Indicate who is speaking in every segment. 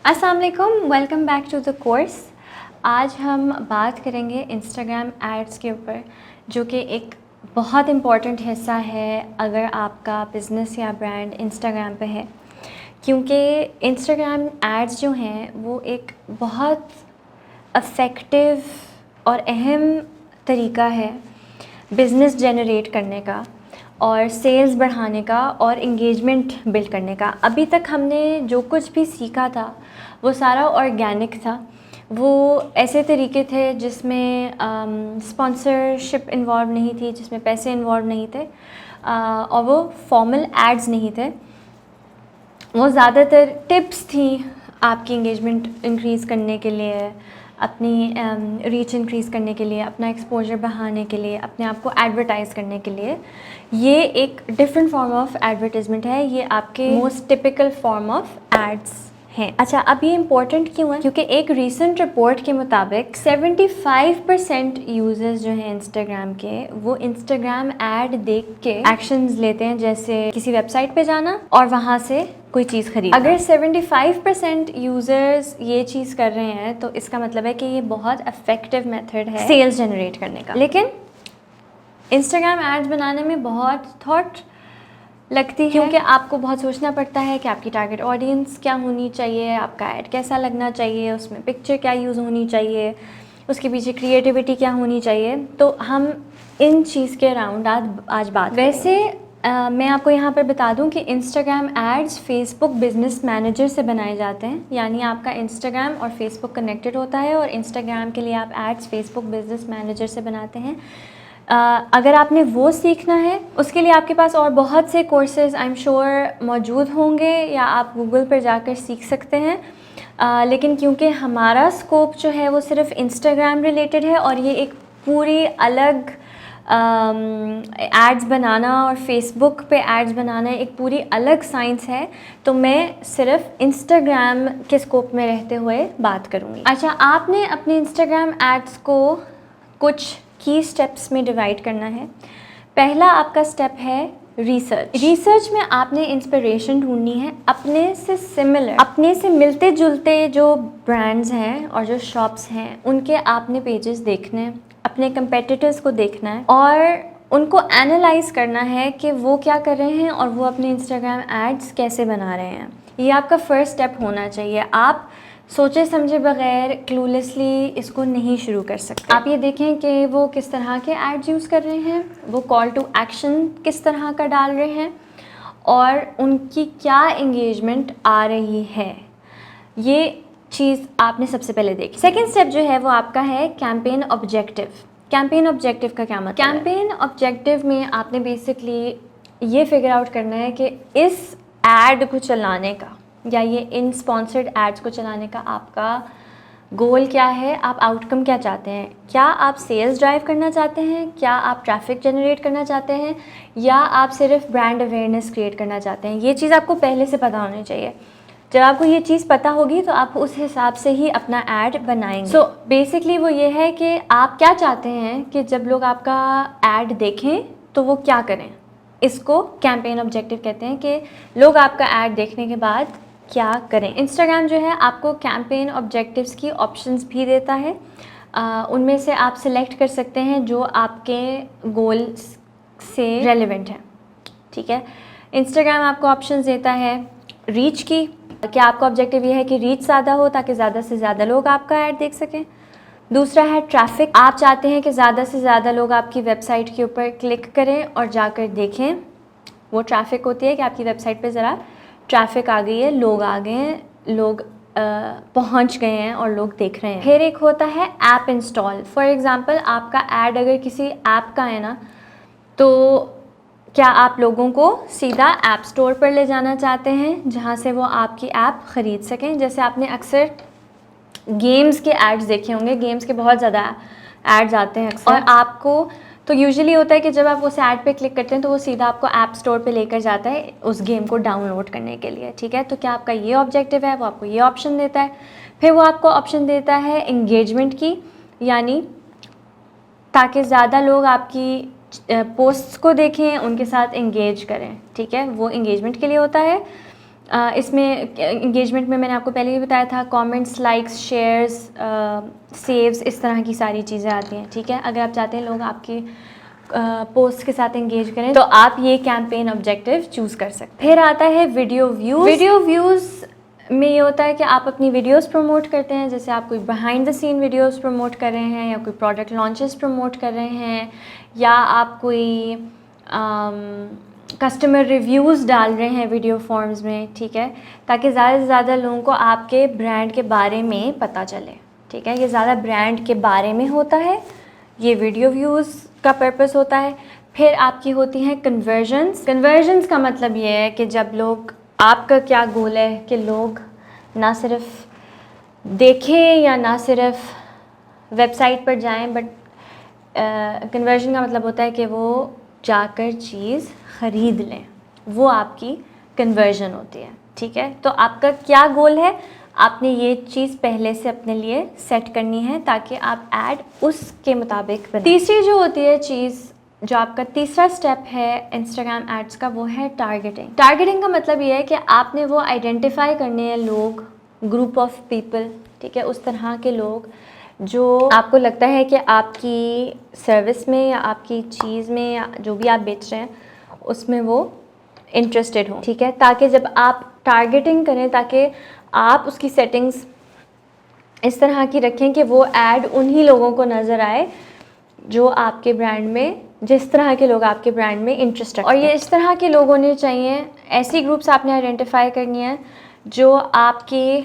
Speaker 1: अस्सलाम वालेकुम, welcome back to the course. आज हम बात करेंगे इंस्टाग्राम एड्स के ऊपर, जो कि एक बहुत इम्पॉर्टेंट हिस्सा है अगर आपका बिज़नेस या ब्रांड इंस्टाग्राम पे है, क्योंकि इंस्टाग्राम एड्स जो हैं वो एक बहुत अफेक्टिव और अहम तरीका है बिज़नेस जनरेट करने का और सेल्स बढ़ाने का और इंगेजमेंट बिल्ड करने का। अभी तक हमने जो कुछ भी सीखा था वो सारा ऑर्गेनिक था, वो ऐसे तरीके थे जिसमें स्पॉन्सरशिप इन्वॉल्व नहीं थी, जिसमें पैसे इन्वॉल्व नहीं थे, और वो फॉर्मल एड्स नहीं थे। वो ज़्यादातर टिप्स थी आपकी इंगेजमेंट इंक्रीज़ करने के लिए, अपनी रीच इंक्रीज़ करने के लिए, अपना एक्सपोजर बढ़ाने के लिए, अपने आप को एडवर्टाइज़ करने के लिए। ये एक डिफरेंट फॉर्म ऑफ एडवर्टाइजमेंट है, ये आपके most typical form of ads हैं। अच्छा, अब ये इम्पोर्टेंट क्यों है? क्योंकि एक रीसेंट रिपोर्ट के मुताबिक 75% यूज़र्स जो हैं इंस्टाग्राम के, वो इंस्टाग्राम ऐड देख के एक्शंस लेते हैं, जैसे किसी वेबसाइट पे जाना और वहाँ से कोई चीज़ खरीदना। अगर 75% यूज़र्स ये चीज़ कर रहे हैं तो इसका मतलब है कि ये बहुत इफेक्टिव मेथड है सेल्स जनरेट करने का। लेकिन इंस्टाग्राम एड्स बनाने में बहुत थॉट लगती है, क्योंकि आपको बहुत सोचना पड़ता है कि आपकी टारगेट ऑडियंस क्या होनी चाहिए, आपका ऐड कैसा लगना चाहिए, उसमें पिक्चर क्या यूज़ होनी चाहिए, उसके पीछे क्रिएटिविटी क्या होनी चाहिए। तो हम इन चीज़ के अराउंड आज बात वैसे मैं आपको यहाँ पर बता दूँ कि Instagram ads Facebook business manager से बनाए जाते हैं, यानी आपका इंस्टाग्राम और फेसबुक कनेक्टेड होता है और इंस्टाग्राम के लिए आप एड्स फेसबुक बिज़नेस मैनेजर से बनाते हैं। अगर आपने वो सीखना है, उसके लिए आपके पास और बहुत से कोर्सेज़ आई एम श्योर मौजूद होंगे, या आप गूगल पर जाकर सीख सकते हैं। लेकिन क्योंकि हमारा स्कोप जो है वो सिर्फ इंस्टाग्राम रिलेटेड है और ये एक पूरी अलग एड्स बनाना और फेसबुक पे एड्स बनाना एक पूरी अलग साइंस है, तो मैं सिर्फ इंस्टाग्राम के स्कोप में रहते हुए बात करूँगी। अच्छा, आपने अपने इंस्टाग्राम एड्स को कुछ की स्टेप्स में डिवाइड करना है। पहला आपका स्टेप है रिसर्च में आपने इंस्पिरेशन ढूंढनी है अपने से सिमिलर, अपने से मिलते जुलते जो ब्रांड्स हैं और जो शॉप्स हैं, उनके आपने पेजेस देखने हैं, अपने कंपेटिटर्स को देखना है और उनको एनालाइज करना है कि वो क्या कर रहे हैं और वो अपने इंस्टाग्राम एड्स कैसे बना रहे हैं। ये आपका फर्स्ट स्टेप होना चाहिए। आप सोचे समझे बगैर क्लूलेसली इसको नहीं शुरू कर सकते। आप ये देखें कि वो किस तरह के एड्स यूज़ कर रहे हैं, वो कॉल टू एक्शन किस तरह का डाल रहे हैं और उनकी क्या एंगेजमेंट आ रही है। ये चीज़ आपने सबसे पहले देखी। सेकेंड स्टेप जो है वो आपका है कैंपेन ऑब्जेक्टिव। कैंपेन ऑब्जेक्टिव का क्या मतलब? कैंपेन ऑब्जेक्टिव में आपने बेसिकली ये फिगर आउट करना है कि इस एड को चलाने का या ये इन स्पॉन्सर्ड एड्स को चलाने का आपका गोल क्या है, आप आउटकम क्या चाहते हैं। क्या आप सेल्स ड्राइव करना चाहते हैं, क्या आप ट्रैफिक जनरेट करना चाहते हैं, या आप सिर्फ ब्रांड अवेयरनेस क्रिएट करना चाहते हैं। ये चीज़ आपको पहले से पता होनी चाहिए। जब आपको ये चीज़ पता होगी तो आप उस हिसाब से ही अपना ऐड बनाएंगे। सो बेसिकली वो ये है कि आप क्या चाहते हैं कि जब लोग आपका ऐड देखें तो वो क्या करें। इसको कैंपेन ऑब्जेक्टिव कहते हैं कि लोग आपका ऐड देखने के बाद क्या करें। इंस्टाग्राम जो है आपको कैंपेन ऑब्जेक्टिव्स की ऑप्शंस भी देता है। उनमें से आप सिलेक्ट कर सकते हैं जो आपके गोल्स से रेलेवेंट है। ठीक है, इंस्टाग्राम आपको ऑप्शंस देता है रीच की, कि आपका ऑब्जेक्टिव ये है कि रीच ज़्यादा हो ताकि ज़्यादा से ज़्यादा लोग आपका ऐड देख सकें। दूसरा है ट्रैफिक, आप चाहते हैं कि ज़्यादा से ज़्यादा लोग आपकी वेबसाइट के ऊपर क्लिक करें और जाकर देखें। वो ट्रैफिक होती है कि आपकी वेबसाइट पे ज़रा ट्रैफिक आ गई है, लोग आ गए हैं, लोग पहुंच गए हैं और लोग देख रहे हैं। फिर एक होता है ऐप इंस्टॉल। फॉर एग्जांपल आपका ऐड अगर किसी ऐप का है ना, तो क्या आप लोगों को सीधा ऐप स्टोर पर ले जाना चाहते हैं जहां से वो आपकी ऐप ख़रीद सकें। जैसे आपने अक्सर गेम्स के एड्स देखे होंगे, गेम्स के बहुत ज़्यादा एड्स आते हैं और आपको तो यूजुअली होता है कि जब आप उस ऐड पे क्लिक करते हैं तो वो सीधा आपको ऐप स्टोर पे लेकर जाता है उस गेम को डाउनलोड करने के लिए। ठीक है, तो क्या आपका ये ऑब्जेक्टिव है, वो आपको ये ऑप्शन देता है। फिर वो आपको ऑप्शन देता है एंगेजमेंट की, यानी ताकि ज़्यादा लोग आपकी पोस्ट्स को देखें, उनके साथ एंगेज करें। ठीक है, वो एंगेजमेंट के लिए होता है। इसमें एंगेजमेंट में मैंने आपको पहले ही बताया था, कमेंट्स, लाइक्स, शेयर्स, सेव्स, इस तरह की सारी चीज़ें आती हैं, ठीक है। अगर आप चाहते हैं लोग आपकी पोस्ट के साथ एंगेज करें तो आप ये कैंपेन ऑब्जेक्टिव चूज़ कर सकते हैं। फिर आता है वीडियो व्यूज़। वीडियो व्यूज़ में ये होता है कि आप अपनी वीडियोस प्रमोट करते हैं, जैसे आप कोई behind the seen videos promote कर रहे हैं, या कोई प्रोडक्ट लॉन्चेस प्रमोट कर रहे हैं, या आप कोई कस्टमर रिव्यूज़ डाल रहे हैं वीडियो फॉर्म्स में, ठीक है, ताकि ज़्यादा से ज़्यादा लोगों को आपके ब्रांड के बारे में पता चले, ठीक है। ये ज़्यादा ब्रांड के बारे में होता है, ये वीडियो व्यूज़ का पर्पस होता है। फिर आपकी होती हैं कन्वर्जन्स। कन्वर्जन्स का मतलब ये है कि जब लोग, आपका क्या गोल है कि लोग ना सिर्फ देखें या ना सिर्फ वेबसाइट पर जाएं, बट कन्वर्जन का मतलब होता है कि वो जाकर चीज़ ख़रीद लें, वो आपकी कन्वर्जन होती है, ठीक है। तो आपका क्या गोल है, आपने ये चीज़ पहले से अपने लिए सेट करनी है ताकि आप ऐड उसके मुताबिक बनाएं। तीसरी जो होती है चीज़, जो आपका तीसरा स्टेप है इंस्टाग्राम एड्स का, वो है टारगेटिंग। टारगेटिंग का मतलब ये है कि आपने वो आइडेंटिफाई करने हैं लोग, ग्रुप ऑफ पीपल, ठीक है, उस तरह के लोग जो आपको लगता है कि आपकी सर्विस में या आपकी चीज़ में या जो भी आप बेच रहे हैं उसमें वो इंटरेस्टेड हों, ठीक है। ताकि जब आप टारगेटिंग करें, ताकि आप उसकी सेटिंग्स इस तरह की रखें कि वो ऐड उन्हीं लोगों को नज़र आए जो आपके ब्रांड में, जिस तरह के लोग आपके ब्रांड में इंटरेस्ट रखते हैं। और ये इस तरह के लोग होने चाहिए, ऐसी ग्रुप्स आपने आइडेंटिफाई करनी है जो आपकी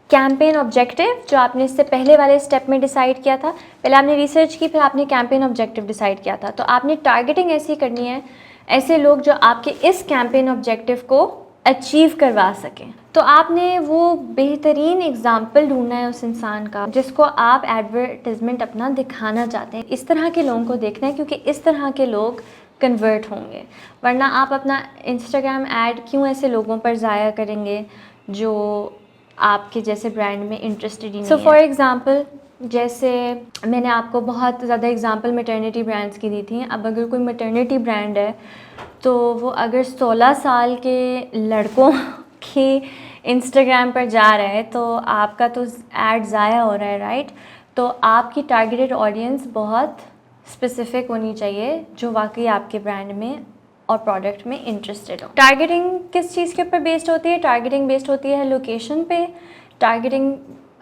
Speaker 1: कैंपेन ऑब्जेक्टिव, जो आपने इससे पहले वाले स्टेप में डिसाइड किया था, पहले आपने रिसर्च की, फिर आपने कैंपेन ऑब्जेक्टिव डिसाइड किया था, तो आपने टारगेटिंग ऐसी करनी है, ऐसे लोग जो आपके इस कैंपेन ऑब्जेक्टिव को अचीव करवा सकें। तो आपने वो बेहतरीन एग्जाम्पल ढूंढना है उस इंसान का जिसको आप एडवर्टाइजमेंट अपना दिखाना चाहते हैं। इस तरह के लोगों को देखना है, क्योंकि इस तरह के लोग कन्वर्ट होंगे, वरना आप अपना इंस्टाग्राम ऐड क्यों ऐसे लोगों पर ज़ाया करेंगे जो आपके जैसे ब्रांड में इंटरेस्टेड ही नहीं है। फॉर एग्ज़ाम्पल, जैसे मैंने आपको बहुत ज़्यादा एग्जांपल मैटरनिटी ब्रांड्स की दी थी। अब अगर कोई मैटरनिटी ब्रांड है तो वो अगर 16 साल के लड़कों की इंस्टाग्राम पर जा रहा है तो आपका तो ऐड ज़ाया हो रहा है, राइट। तो आपकी टारगेटेड ऑडियंस बहुत स्पेसिफिक होनी चाहिए जो वाकई आपके ब्रांड में और प्रोडक्ट में इंटरेस्टेड हो। टारगेटिंग किस चीज़ के ऊपर बेस्ड होती है? टारगेटिंग बेस्ड होती है लोकेशन पे, टारगेटिंग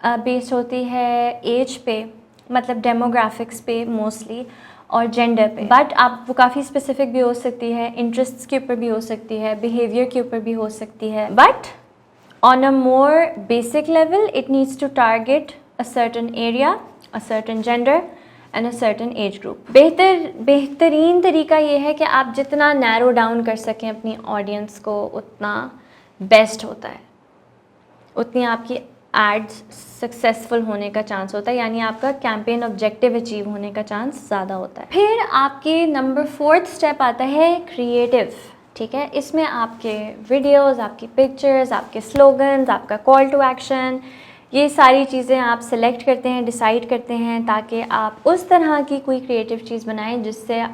Speaker 1: बेस्ड होती है एज पे, मतलब डेमोग्राफिक्स पे मोस्टली, और जेंडर पे। बट आप वो काफ़ी स्पेसिफिक भी हो सकती है, इंटरेस्ट्स के ऊपर भी हो सकती है, बिहेवियर के ऊपर भी हो सकती है। But on a more basic level it needs to target a certain area, a certain gender and a certain age group. बेहतरीन तरीका ये है कि आप जितना नैरो डाउन कर सकें अपनी ऑडियंस को, उतना बेस्ट होता है, उतनी आपकी एड्स सक्सेसफुल होने का चांस होता है, यानी आपका कैंपेन ऑब्जेक्टिव अचीव होने का चांस ज़्यादा होता है। फिर आपके नंबर 4th स्टेप आता है क्रिएटिव, ठीक है। इसमें आपके वीडियोस, आपकी पिक्चर्स, आपके स्लोगन्स, आपका कॉल टू एक्शन, ये सारी चीज़ें आप सेलेक्ट करते हैं, डिसाइड करते हैं, ताकि आप उस तरह की कोई क्रिएटिव चीज़ बनाएं जिससे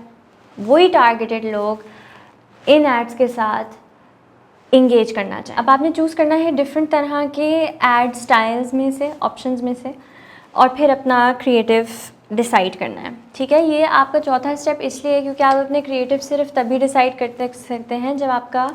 Speaker 1: वही टारगेटेड लोग इन एड्स के साथ इंगेज करना चाहें। अब आपने चूज़ करना है डिफरेंट तरह के एड स्टाइल्स में से, ऑप्शंस में से, और फिर अपना क्रिएटिव डिसाइड करना है, ठीक है। ये आपका चौथा स्टेप इसलिए है क्योंकि आप अपने क्रिएटिव सिर्फ तभी डिसाइड करते सकते हैं जब आपका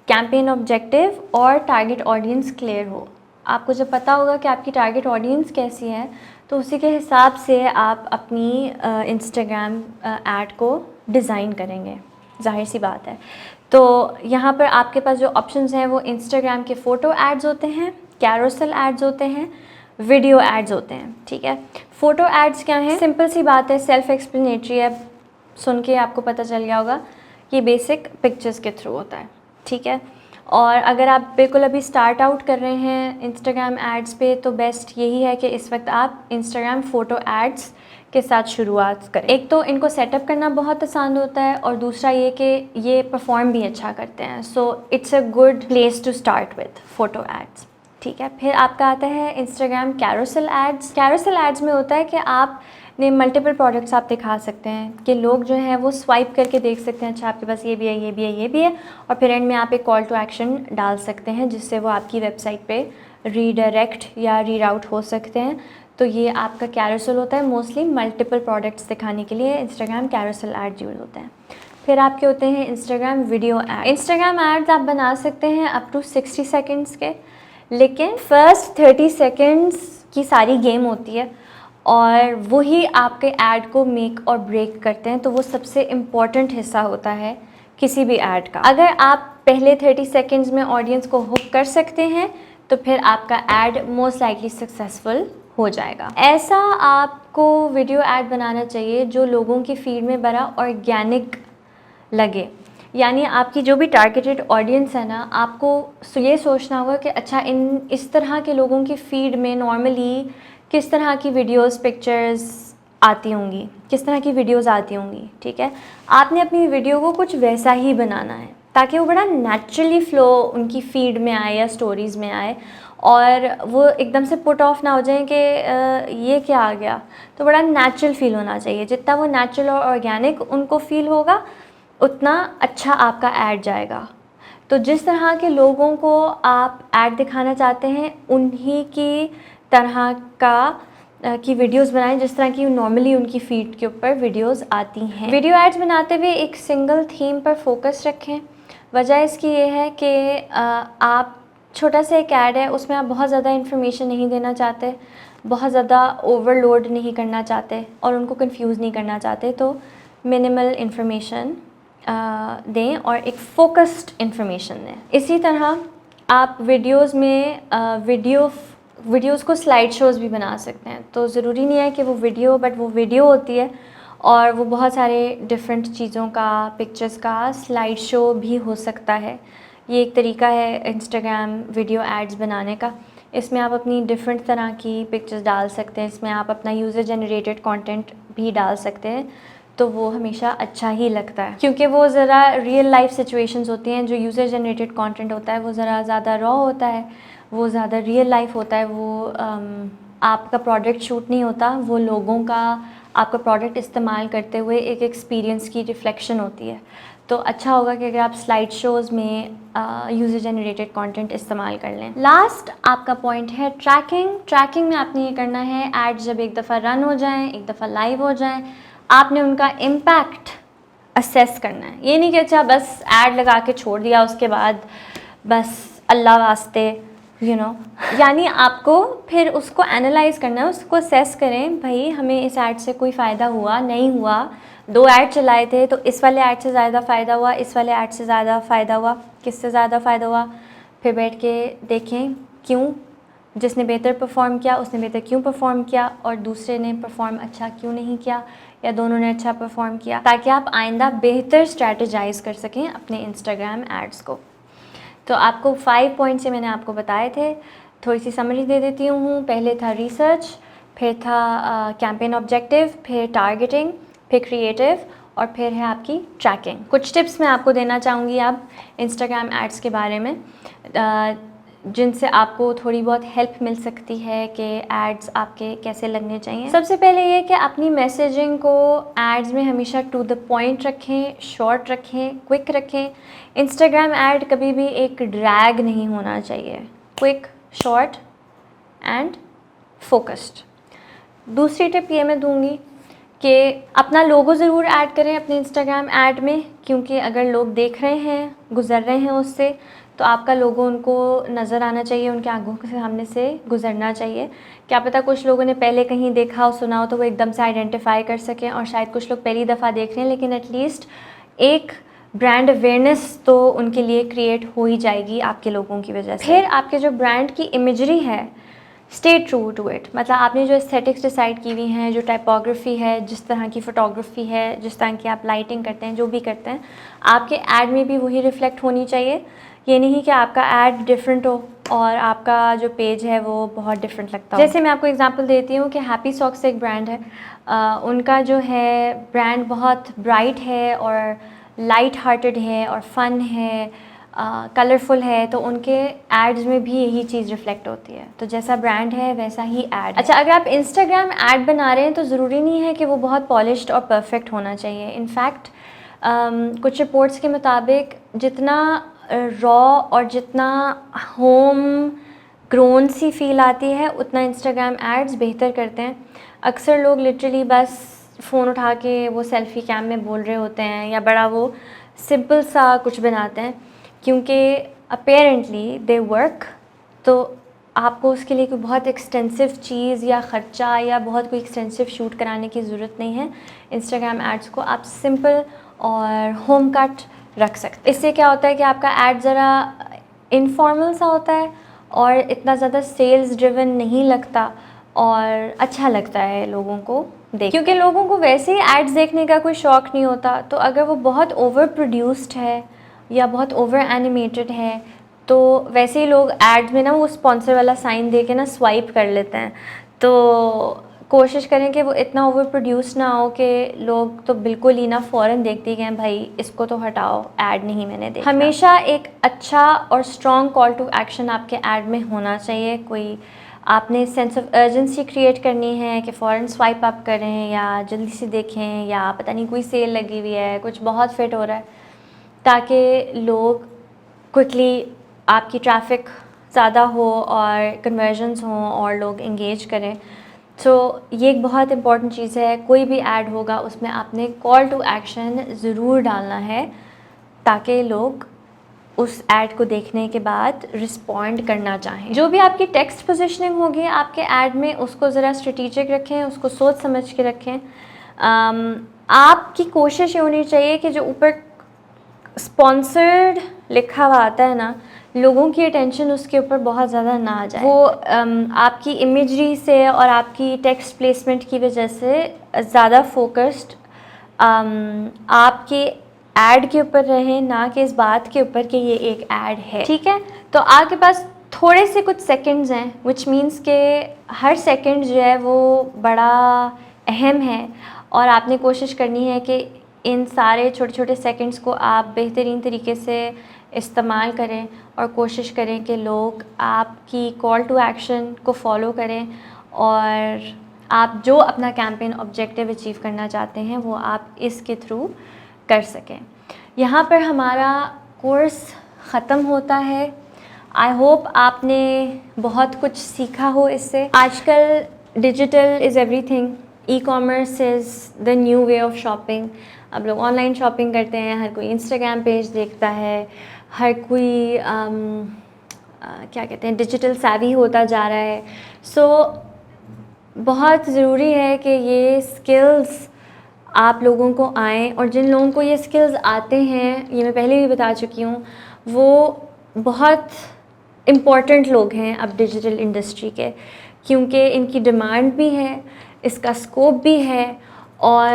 Speaker 1: कैंपेन ऑब्जेक्टिव और टारगेट ऑडियंस क्लियर हो। आपको जब पता होगा कि आपकी टारगेट ऑडियंस कैसी है, तो उसी के हिसाब से आप अपनी इंस्टाग्राम ऐड को डिज़ाइन करेंगे, जाहिर सी बात है। तो यहाँ पर आपके पास जो ऑप्शंस हैं वो इंस्टाग्राम के फ़ोटो एड्स होते हैं, कैरोसेल एड्स होते हैं, वीडियो एड्स होते हैं, ठीक है। फ़ोटो एड्स क्या हैं? सिंपल सी बात है, सेल्फ एक्सप्लेनेटरी है, सुन के आपको पता चल गया होगा, ये बेसिक पिक्चर्स के थ्रू होता है, ठीक है। और अगर आप बिल्कुल अभी स्टार्ट आउट कर रहे हैं इंस्टाग्राम एड्स पे, तो बेस्ट यही है कि इस वक्त आप इंस्टाग्राम फ़ोटो एड्स के साथ शुरुआत करें। एक तो इनको सेटअप करना बहुत आसान होता है, और दूसरा ये कि ये परफॉर्म भी अच्छा करते हैं। So it's a good place to start with photo ads, ठीक है। फिर आपका आता है Instagram carousel ads. Carousel ads में होता है कि आप अपने मल्टीपल प्रोडक्ट्स आप दिखा सकते हैं कि लोग जो हैं वो स्वाइप करके देख सकते हैं, अच्छा आपके पास ये भी है, ये भी है, ये भी है, और फिर एंड में आप एक कॉल टू एक्शन डाल सकते हैं जिससे वो आपकी वेबसाइट पे रीडायरेक्ट या रीराउट हो सकते हैं। तो ये आपका कैरोसेल होता है। मोस्टली मल्टीपल प्रोडक्ट्स दिखाने के लिए इंस्टाग्राम कैरोसेल एड यूज़ होते हैं। फिर आपके होते हैं Instagram video ad. Instagram ads आप बना सकते हैं अप टू 60 सेकेंड्स के, लेकिन फ़र्स्ट 30 सेकेंड्स की सारी गेम होती है और वही आपके ऐड को मेक और ब्रेक करते हैं। तो वो सबसे इम्पॉर्टेंट हिस्सा होता है किसी भी ऐड का। अगर आप पहले 30 सेकेंड्स में ऑडियंस को हुक कर सकते हैं तो फिर आपका ऐड मोस्ट लाइकली सक्सेसफुल हो जाएगा। ऐसा आपको वीडियो ऐड बनाना चाहिए जो लोगों की फीड में बड़ा ऑर्गेनिक लगे। यानी आपकी जो भी टारगेटेड ऑडियंस है ना, आपको ये सोचना होगा कि अच्छा इस तरह के लोगों की फीड में नॉर्मली किस तरह की वीडियोस, पिक्चर्स आती होंगी, किस तरह की वीडियोस आती होंगी। ठीक है, आपने अपनी वीडियो को कुछ वैसा ही बनाना है ताकि वो बड़ा नेचुरली फ़्लो उनकी फीड में आए या स्टोरीज़ में आए और वो एकदम से पुट ऑफ ना हो जाए कि ये क्या आ गया। तो बड़ा नेचुरल फील होना चाहिए। जितना वो नेचुरल और ऑर्गेनिक उनको फील होगा उतना अच्छा आपका ऐड जाएगा। तो जिस तरह के लोगों को आप ऐड दिखाना चाहते हैं उन्हीं की तरह की वीडियोस बनाएं जिस तरह की नॉर्मली उनकी फीड के ऊपर वीडियोस आती हैं। वीडियो एड्स बनाते हुए एक सिंगल थीम पर फोकस रखें। वजह इसकी ये है कि आप छोटा सा एक ऐड है, उसमें आप बहुत ज़्यादा इन्फॉर्मेशन नहीं देना चाहते, बहुत ज़्यादा ओवरलोड नहीं करना चाहते और उनको कंफ्यूज नहीं करना चाहते। तो मिनिमल इन्फॉर्मेशन दें और एक फोकस्ड इन्फॉर्मेशन दें। इसी तरह आप वीडियोस में वीडियोस को स्लाइड शोज़ भी बना सकते हैं। तो ज़रूरी नहीं है कि वो वीडियो, बट वो वीडियो होती है और वो बहुत सारे डिफरेंट चीज़ों का, पिक्चर्स का स्लाइड शो भी हो सकता है। ये एक तरीका है इंस्टाग्राम वीडियो एड्स बनाने का। इसमें आप अपनी डिफरेंट तरह की पिक्चर्स डाल सकते हैं, इसमें आप अपना यूज़र जनरेटेड कंटेंट भी डाल सकते हैं। तो वो हमेशा अच्छा ही लगता है क्योंकि वो ज़रा रियल लाइफ सिचुएशंस होती हैं। जो यूज़र जनरेटेड कंटेंट होता है वो ज़रा ज़्यादा रॉ होता है, वो ज़्यादा रियल लाइफ होता है। वो आपका प्रोडक्ट शूट नहीं होता, वो लोगों का आपका प्रोडक्ट इस्तेमाल करते हुए एक एक्सपीरियंस की रिफ्लेक्शन होती है। तो अच्छा होगा कि अगर आप स्लाइड शोज़ में यूज़र जनरेटेड कंटेंट इस्तेमाल कर लें। लास्ट आपका पॉइंट है ट्रैकिंग। ट्रैकिंग में आपने ये करना है, एड्स जब एक दफ़ा रन हो जाएं, एक दफ़ा लाइव हो जाएं, आपने उनका इम्पैक्ट असेस करना है। ये नहीं कि अच्छा बस ऐड लगा के छोड़ दिया उसके बाद बस अल्लाह वास्ते यानी आपको फिर उसको एनालाइज करना है, उसको असेस करें भाई हमें इस ऐड से कोई फ़ायदा हुआ नहीं हुआ। 2 ऐड चलाए थे तो इस वाले ऐड से ज़्यादा फ़ायदा हुआ, इस वाले ऐड से ज़्यादा फ़ायदा हुआ, किससे ज़्यादा फ़ायदा हुआ। फिर बैठ के देखें क्यों, जिसने बेहतर परफॉर्म किया उसने बेहतर क्यों परफॉर्म किया और दूसरे ने परफॉर्म अच्छा क्यों नहीं किया या दोनों ने अच्छा परफॉर्म किया, ताकि आप आइंदा बेहतर स्ट्रैटेजाइज़ कर सकें अपने इंस्टाग्राम एड्स को। तो आपको 5 पॉइंट्स से मैंने आपको बताए थे, थोड़ी सी समरी दे देती हूँ। पहले था रिसर्च, फिर था कैंपेन ऑब्जेक्टिव, फिर टारगेटिंग, फिर क्रिएटिव और फिर है आपकी ट्रैकिंग। कुछ टिप्स मैं आपको देना चाहूँगी अब इंस्टाग्राम एड्स के बारे में जिनसे आपको थोड़ी बहुत हेल्प मिल सकती है कि एड्स आपके कैसे लगने चाहिए। सबसे पहले ये कि अपनी मैसेजिंग को एड्स में हमेशा टू द पॉइंट रखें, शॉर्ट रखें, क्विक रखें। इंस्टाग्राम ऐड कभी भी एक ड्रैग नहीं होना चाहिए, क्विक, शॉर्ट एंड फोकस्ड। दूसरी टिप ये मैं दूंगी कि अपना लोगो ज़रूर ऐड करें अपने इंस्टाग्राम ऐड में, क्योंकि अगर लोग देख रहे हैं, गुज़र रहे हैं उससे, तो आपका लोगो उनको नज़र आना चाहिए, उनके आंखों के सामने से गुज़रना चाहिए। क्या पता कुछ लोगों ने पहले कहीं देखा हो, सुना हो, तो वो एकदम से आइडेंटिफाई कर सकें। और शायद कुछ लोग पहली दफ़ा देख रहे हैं, लेकिन एटलीस्ट एक ब्रांड अवेयरनेस तो उनके लिए क्रिएट हो ही जाएगी आपके लोगों की वजह से। फिर आपके जो ब्रांड की इमेजरी है, स्टे ट्रू टू इट। मतलब आपने जो एस्थेटिक्स डिसाइड की हुई हैं, जो टाइपोग्राफी है, जिस तरह की फ़ोटोग्राफी है, जिस तरह की आप लाइटिंग करते हैं, जो भी करते हैं, आपके ऐड में भी वही रिफ्लेक्ट होनी चाहिए। ये नहीं कि आपका ऐड डिफरेंट हो और आपका जो पेज है वो बहुत डिफरेंट लगता हो। जैसे मैं आपको एग्जांपल देती हूँ कि हैप्पी सॉक्स एक ब्रांड है, उनका जो है ब्रांड बहुत ब्राइट है और लाइट हार्टेड है और फ़न है, कलरफुल है, तो उनके एड्स में भी यही चीज़ रिफ्लेक्ट होती है। तो जैसा ब्रांड है वैसा ही एड। अच्छा, अगर आप इंस्टाग्राम ऐड बना रहे हैं तो ज़रूरी नहीं है कि वो बहुत पॉलिश्ड और परफेक्ट होना चाहिए। इनफैक्ट कुछ रिपोर्ट्स के मुताबिक जितना रॉ और जितना होम ग्रोन सी फील आती है उतना इंस्टाग्राम एड्स बेहतर करते हैं। अक्सर लोग लिटरली बस फ़ोन उठा के वो सेल्फ़ी कैम में बोल रहे होते हैं या बड़ा वो सिंपल सा कुछ बनाते हैं, क्योंकि अपेरेंटली दे वर्क। तो आपको उसके लिए कोई बहुत एक्सटेंसिव चीज़ या ख़र्चा या बहुत कोई एक्सटेंसिव शूट कराने की ज़रूरत नहीं है। इंस्टाग्राम एड्स को आप सिंपल और होम कट रख सकते हैं। इससे क्या होता है कि आपका ऐड ज़रा इनफॉर्मल सा होता है और इतना ज़्यादा सेल्स ड्रिवन नहीं लगता और अच्छा लगता है लोगों को देख, क्योंकि लोगों को वैसे ही एड्स देखने का कोई शौक़ नहीं होता। तो अगर वो बहुत ओवर प्रोड्यूस्ड है या बहुत ओवर एनिमेटेड है तो वैसे ही लोग एड्स में ना वो स्पॉन्सर वाला साइन दे के ना स्वाइप कर लेते हैं। तो कोशिश करें कि वो इतना ओवर प्रोड्यूस ना हो कि लोग तो बिल्कुल ही ना फ़ौरन देखते हैं भाई इसको तो हटाओ, ऐड नहीं मैंने देखा। हमेशा एक अच्छा और स्ट्रॉन्ग कॉल टू एक्शन आपके ऐड में होना चाहिए। कोई आपने सेंस ऑफ अर्जेंसी क्रिएट करनी है कि फ़ौरन स्वाइप अप करें या जल्दी से देखें या पता नहीं कोई सेल लगी हुई है, कुछ बहुत फिट हो रहा है, ताकि लोग क्विकली आपकी ट्रैफिक ज़्यादा हो और कन्वर्जन्स हों और लोग इंगेज करें। तो ये एक बहुत इंपॉर्टेंट चीज़ है। कोई भी ऐड होगा उसमें आपने कॉल टू एक्शन ज़रूर डालना है ताकि लोग उस ऐड को देखने के बाद रिस्पॉन्ड करना चाहें। जो भी आपकी टेक्स्ट पोजीशनिंग होगी आपके ऐड में, उसको ज़रा स्ट्रेटेजिक रखें, उसको सोच समझ के रखें। आपकी कोशिश ये होनी चाहिए कि जो ऊपर स्पॉन्सर्ड लिखा हुआ आता है ना, लोगों की अटेंशन उसके ऊपर बहुत ज़्यादा ना आ जाए। वो आपकी इमेजरी से और आपकी टेक्स्ट प्लेसमेंट की वजह से ज़्यादा फोकस्ड आपके ऐड के ऊपर रहे, ना कि इस बात के ऊपर कि ये एक ऐड है। ठीक है, तो आपके पास थोड़े से कुछ सेकंड्स हैं, विच मीन्स के हर सेकंड जो है वो बड़ा अहम है और आपने कोशिश करनी है कि इन सारे छोटे छोटे सेकंड्स को आप बेहतरीन तरीके से इस्तेमाल करें और कोशिश करें कि लोग आपकी कॉल टू एक्शन को फॉलो करें और आप जो अपना कैंपेन ऑब्जेक्टिव अचीव करना चाहते हैं वो आप इसके थ्रू कर सकें। यहाँ पर हमारा कोर्स ख़त्म होता है। आई होप आपने बहुत कुछ सीखा हो इससे। आजकल digital is everything, e-commerce is the new way of shopping. अब लोग ऑनलाइन शॉपिंग करते हैं, हर कोई इंस्टाग्राम पेज देखता है, हर कोई क्या कहते हैं डिजिटल savvy होता जा रहा है। सो बहुत ज़रूरी है कि ये स्किल्स आप लोगों को आएँ और जिन लोगों को ये स्किल्स आते हैं, ये मैं पहले भी बता चुकी हूँ, वो बहुत इम्पॉर्टेंट लोग हैं अब डिजिटल इंडस्ट्री के, क्योंकि इनकी डिमांड भी है, इसका स्कोप भी है और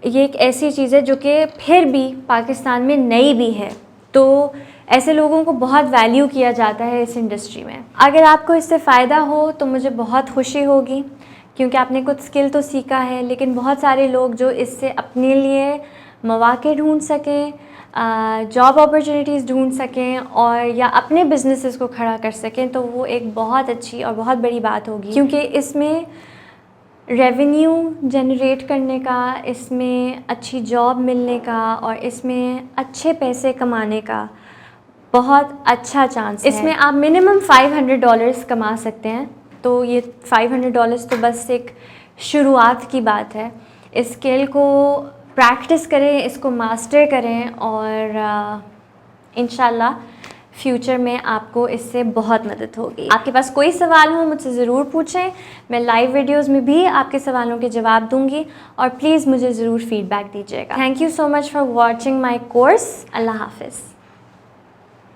Speaker 1: ये एक ऐसी चीज़ है जो कि फिर भी पाकिस्तान में नई भी है। तो ऐसे लोगों को बहुत वैल्यू किया जाता है इस इंडस्ट्री में। अगर आपको इससे फ़ायदा हो तो मुझे बहुत खुशी होगी, क्योंकि आपने कुछ स्किल तो सीखा है, लेकिन बहुत सारे लोग जो इससे अपने लिए मौक़े ढूंढ सकें, जॉब अपॉर्चुनिटीज़ ढूंढ सकें और या अपने बिजनेसेस को खड़ा कर सकें, तो वो एक बहुत अच्छी और बहुत बड़ी बात होगी, क्योंकि इसमें रेवेन्यू जनरेट करने का, इसमें अच्छी जॉब मिलने का और इसमें अच्छे पैसे कमाने का बहुत अच्छा चांस है। इसमें आप मिनिमम $500 कमा सकते हैं। तो ये $500 तो बस एक शुरुआत की बात है। इस स्किल को प्रैक्टिस करें, इसको मास्टर करें और इंशाल्लाह फ्यूचर में आपको इससे बहुत मदद होगी। आपके पास कोई सवाल हो मुझसे ज़रूर पूछें, मैं लाइव वीडियोस में भी आपके सवालों के जवाब दूंगी और प्लीज़ मुझे ज़रूर फीडबैक दीजिएगा। Thank you so much for watching my course. अल्लाह हाफिज़।